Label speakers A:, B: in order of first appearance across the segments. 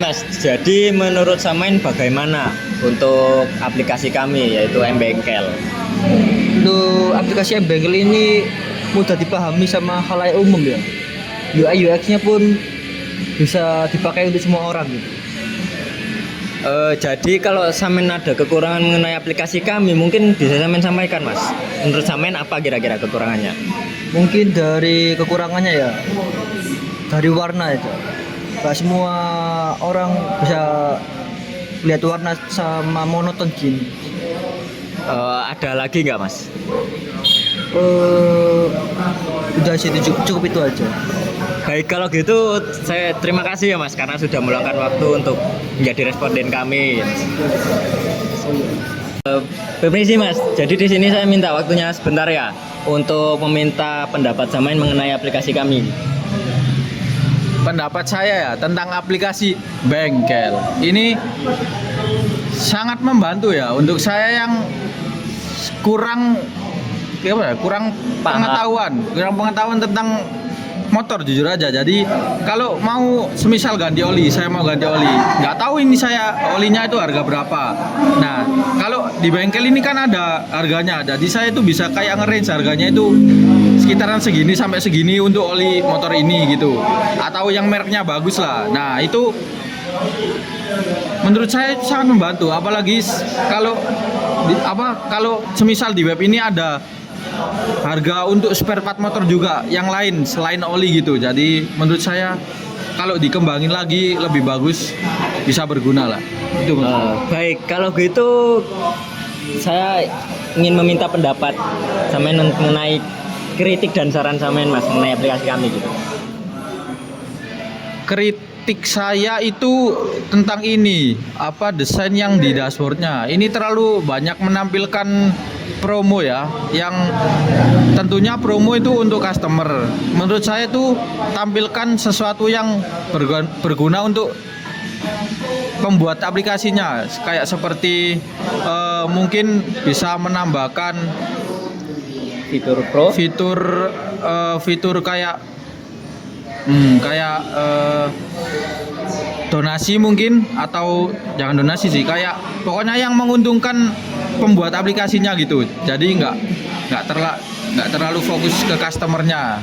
A: Mas, jadi menurut Samain bagaimana untuk aplikasi kami yaitu M-Bengkel?
B: Untuk aplikasi M-Bengkel ini mudah dipahami sama khalayak umum ya. UI UX-nya pun bisa dipakai untuk semua orang gitu.
A: Jadi kalau Samain ada kekurangan mengenai aplikasi kami, mungkin bisa Samain sampaikan, Mas. Menurut Samain apa kira-kira kekurangannya?
B: Mungkin dari kekurangannya ya dari warna itu. Gak semua orang bisa lihat warna sama monoton gini.
A: Ada lagi nggak, Mas?
B: Udah sih itu cukup itu aja.
A: Baik, kalau gitu saya terima kasih ya, Mas, karena sudah meluangkan waktu untuk menjadi responden kami. Permisi, Mas. Jadi di sini saya minta waktunya sebentar ya untuk meminta pendapat Samain mengenai aplikasi kami.
C: Pendapat saya ya tentang aplikasi bengkel ini sangat membantu ya untuk saya yang kurang kurang pengetahuan tentang motor jujur aja. Jadi kalau mau semisal ganti oli, saya mau ganti oli, nggak tahu ini saya olinya itu harga berapa. Nah kalau di bengkel ini kan ada harganya, jadi saya itu bisa kayak nge-range harganya itu sekitaran segini sampai segini untuk oli motor ini gitu, atau yang mereknya bagus lah. Nah itu menurut saya sangat membantu, apalagi kalau semisal di web ini ada harga untuk spare part motor juga yang lain selain oli gitu. Jadi menurut saya kalau dikembangin lagi lebih bagus, bisa berguna lah. Itu
A: Baik, kalau gitu saya ingin meminta pendapat Samain mengenai kritik dan saran Samain, Mas, mengenai aplikasi kami gitu.
C: Kritik saya itu tentang ini, desain yang di dashboardnya ini terlalu banyak menampilkan promo ya, yang tentunya promo itu untuk customer. Menurut saya itu tampilkan sesuatu yang berguna untuk pembuat aplikasinya, kayak seperti mungkin bisa menambahkan fitur kayak donasi mungkin, atau jangan donasi sih, kayak pokoknya yang menguntungkan pembuat aplikasinya gitu. Jadi nggak terlalu fokus ke customernya.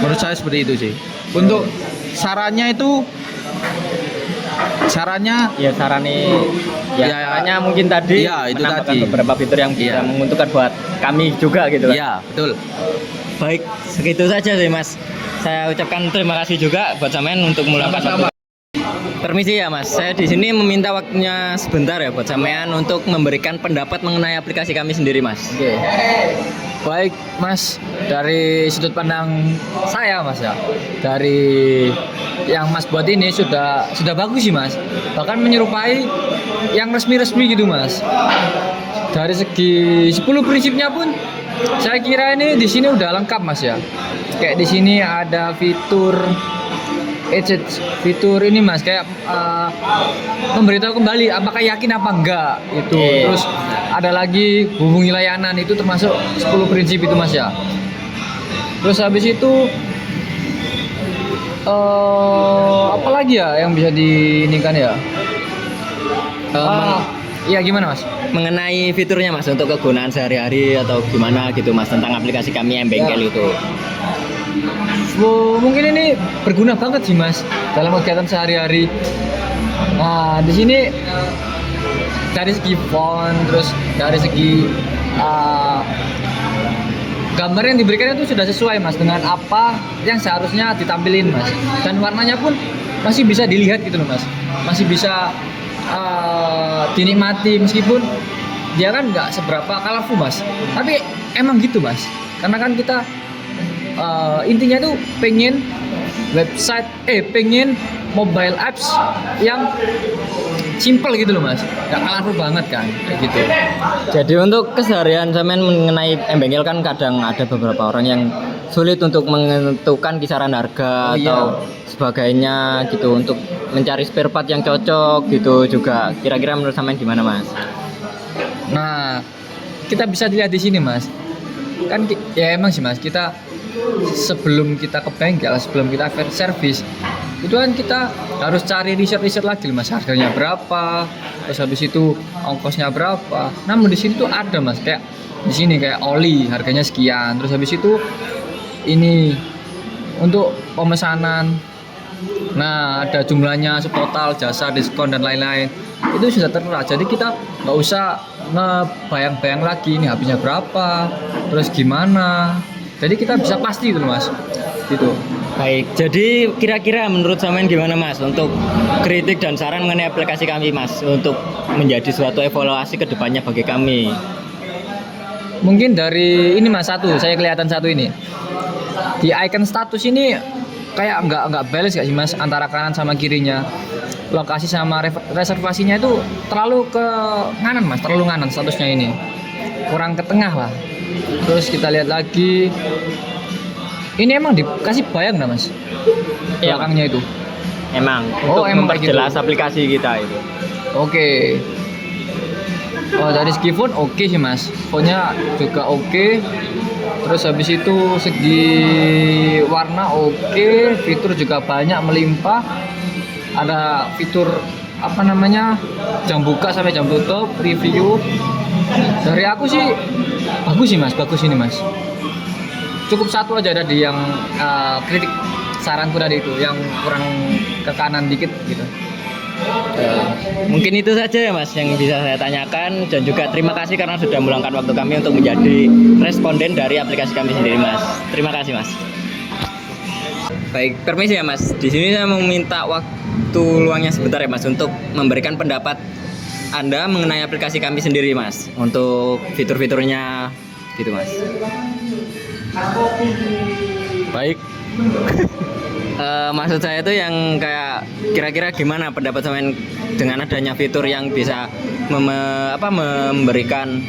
C: Menurut saya seperti itu sih. Untuk sarannya
A: mungkin tadi
C: ya, itu
A: menambahkan
C: tadi
A: beberapa fitur yang bisa menguntungkan buat kami juga gitu.
C: Iya, betul.
A: Baik, segitu saja sih, Mas. Saya ucapkan terima kasih juga buat Samain untuk meluangkan waktu. Permisi ya, Mas. Saya di sini meminta waktunya sebentar ya buat Samain untuk memberikan pendapat mengenai aplikasi kami sendiri, Mas.
B: Oke. Baik, Mas, dari sudut pandang saya, Mas ya. Dari yang Mas buat ini sudah bagus sih, Mas. Bahkan menyerupai yang resmi-resmi gitu, Mas. Dari segi 10 prinsipnya pun saya kira ini di sini udah lengkap, Mas ya. Kayak di sini ada fitur ini, Mas, kayak memberitahu kembali apakah yakin apa enggak itu. Terus ada lagi hubungi layanan, itu termasuk 10 prinsip itu, Mas ya. Terus habis itu apa lagi ya yang bisa diinikan ya? Iya, gimana, Mas?
A: Mengenai fiturnya, Mas, untuk kegunaan sehari-hari atau gimana gitu, Mas, tentang aplikasi kami M-Bengkel itu.
B: Mungkin ini berguna banget sih, Mas, dalam kegiatan sehari-hari. Nah, di sini dari segi font, terus dari segi gambar yang diberikan itu sudah sesuai, Mas, dengan apa yang seharusnya ditampilin, Mas. Dan warnanya pun masih bisa dilihat gitu loh, Mas. Masih bisa dinikmati meskipun dia kan nggak seberapa colorful, Mas. Tapi emang gitu, Mas. Karena kan kita intinya tuh pengen mobile apps yang simple gitu loh, Mas. Nggak colorful banget kan, kayak gitu.
A: Jadi untuk keseharian Samain mengenai M-Bengkel kan kadang ada beberapa orang yang sulit untuk menentukan kisaran harga atau sebagainya gitu, untuk mencari spare part yang cocok gitu juga. Kira-kira menurut Samain gimana, Mas?
B: Nah, kita bisa dilihat di sini, Mas. Kan ya emang sih, Mas, kita sebelum kita ke bengkel, sebelum kita servis, itu kan kita harus cari riset lagi mas, harganya berapa, terus habis itu ongkosnya berapa. Namun di sini tuh ada mas, kayak di sini kayak oli harganya sekian, terus habis itu ini untuk pemesanan, nah ada jumlahnya, total jasa, diskon dan lain-lain, itu sudah tertera. Jadi kita nggak usah ngebayang-bayang lagi ini habisnya berapa, terus gimana. Jadi kita bisa pasti gitu mas, gitu.
A: Baik, jadi kira-kira menurut sampean gimana mas untuk kritik dan saran mengenai aplikasi kami mas untuk menjadi suatu evaluasi ke depannya bagi kami?
B: Mungkin dari ini mas, saya kelihatan satu ini di icon status ini kayak nggak balance gak sih mas antara kanan sama kirinya, lokasi sama reservasinya itu terlalu ke kanan mas, terlalu kanan statusnya ini, kurang ke tengah lah. Terus kita lihat lagi, ini emang dikasih bayang nggak mas belakangnya itu?
A: Emang
B: Oh,
A: untuk
B: emang kayak
A: memperjelas
B: gitu.
A: aplikasi kita itu.
B: Oke. Oh, dari segi font oke sih mas, fontnya juga oke. Terus habis itu segi warna oke, fitur juga banyak melimpah. Ada fitur apa namanya, jam buka sampai jam tutup, review. Dari aku sih bagus sih mas, bagus ini mas. Cukup satu aja ada di yang kritik saranku tadi itu, yang kurang ke kanan dikit gitu.
A: Mungkin itu saja ya mas yang bisa saya tanyakan, dan juga terima kasih karena sudah meluangkan waktu kami untuk menjadi responden dari aplikasi kami sendiri mas. Terima kasih mas. Baik, permisi ya mas. Di sini saya mau minta waktu luangnya sebentar ya mas untuk memberikan pendapat Anda mengenai aplikasi kami sendiri mas, untuk fitur-fiturnya gitu mas.
C: Baik.
A: Maksud saya itu yang kayak kira-kira gimana pendapat sampean dengan adanya fitur yang bisa memberikan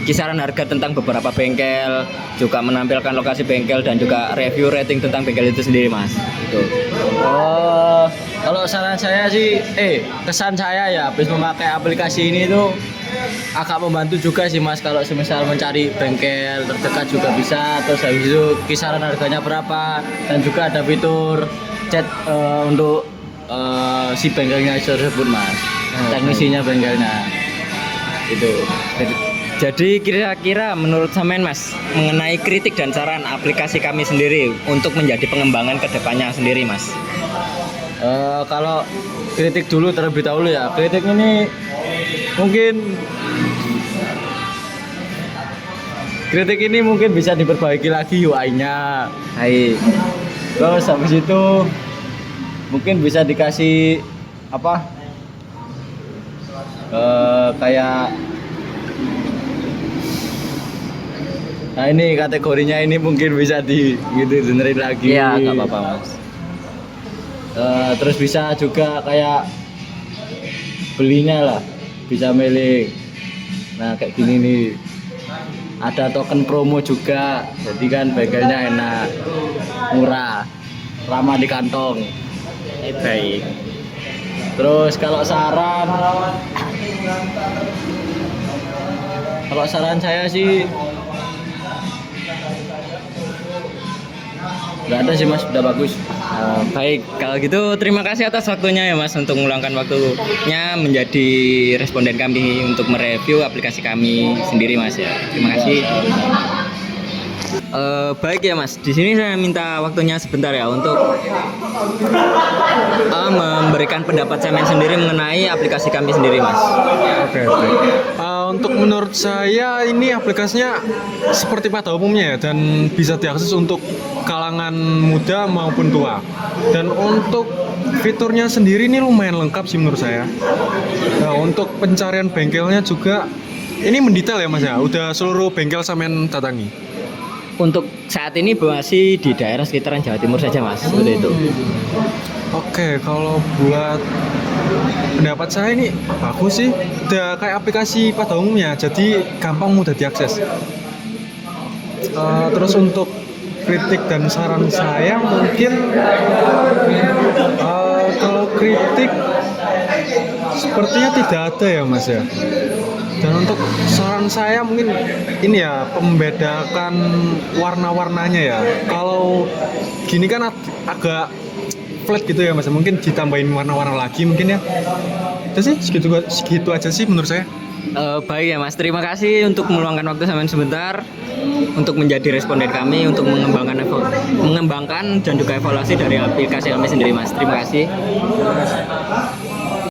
A: kisaran harga tentang beberapa bengkel, juga menampilkan lokasi bengkel dan juga review rating tentang bengkel itu sendiri mas. Gitu.
D: Oh, kalau saran saya sih, kesan saya ya habis memakai aplikasi ini tuh agak membantu juga sih mas, kalau semisal mencari bengkel terdekat juga bisa, terus habis itu kisaran harganya berapa, dan juga ada fitur chat untuk si bengkelnya tersebut mas, teknisinya bengkelnya itu.
A: Jadi kira-kira menurut sampean mas mengenai kritik dan saran aplikasi kami sendiri untuk menjadi pengembangan kedepannya sendiri mas.
D: Kalau kritik dulu terlebih dahulu ya, kritik ini mungkin bisa diperbaiki lagi UI-nya.
A: Baik.
D: Terus habis itu mungkin bisa dikasih apa? Kayak, nah ini kategorinya ini mungkin bisa benerin lagi.
A: Iya, nggak apa-apa mas.
D: Terus bisa juga kayak belinya lah, bisa milih. Nah kayak gini nih, ada token promo juga, jadi kan bengkelnya enak, murah, ramah di kantong.
A: Baik.
D: Terus kalau saran saya sih nggak ada sih mas, udah bagus.
A: Baik, kalau gitu terima kasih atas waktunya ya mas untuk meluangkan waktunya menjadi responden kami untuk mereview aplikasi kami sendiri mas ya. Terima kasih. Baik ya mas, di sini saya minta waktunya sebentar ya untuk memberikan pendapat sampean sendiri mengenai aplikasi kami sendiri mas.
E: Oke. Untuk menurut saya ini aplikasinya seperti pada umumnya ya, dan bisa diakses untuk kalangan muda maupun tua. Dan untuk fiturnya sendiri ini lumayan lengkap sih menurut saya. Nah, untuk pencarian bengkelnya juga ini mendetail ya mas ya, udah seluruh bengkel sampean datangi.
A: Untuk saat ini masih di daerah sekitaran Jawa Timur saja mas, seperti itu.
E: Oke, kalau buat pendapat saya ini bagus sih, udah kayak aplikasi pada umumnya, jadi gampang mudah diakses. Terus untuk kritik dan saran saya mungkin kalau kritik sepertinya tidak ada ya mas ya. Dan untuk saran saya mungkin ini ya, membedakan warna-warnanya ya. Kalau gini kan agak flat gitu ya Mas, mungkin ditambahin warna-warna lagi mungkin ya. Itu sih segitu aja sih menurut saya.
A: Baik ya Mas, terima kasih untuk meluangkan waktu sampean sebentar untuk menjadi responden kami untuk mengembangkan dan juga evaluasi dari aplikasi kami sendiri Mas. Terima kasih.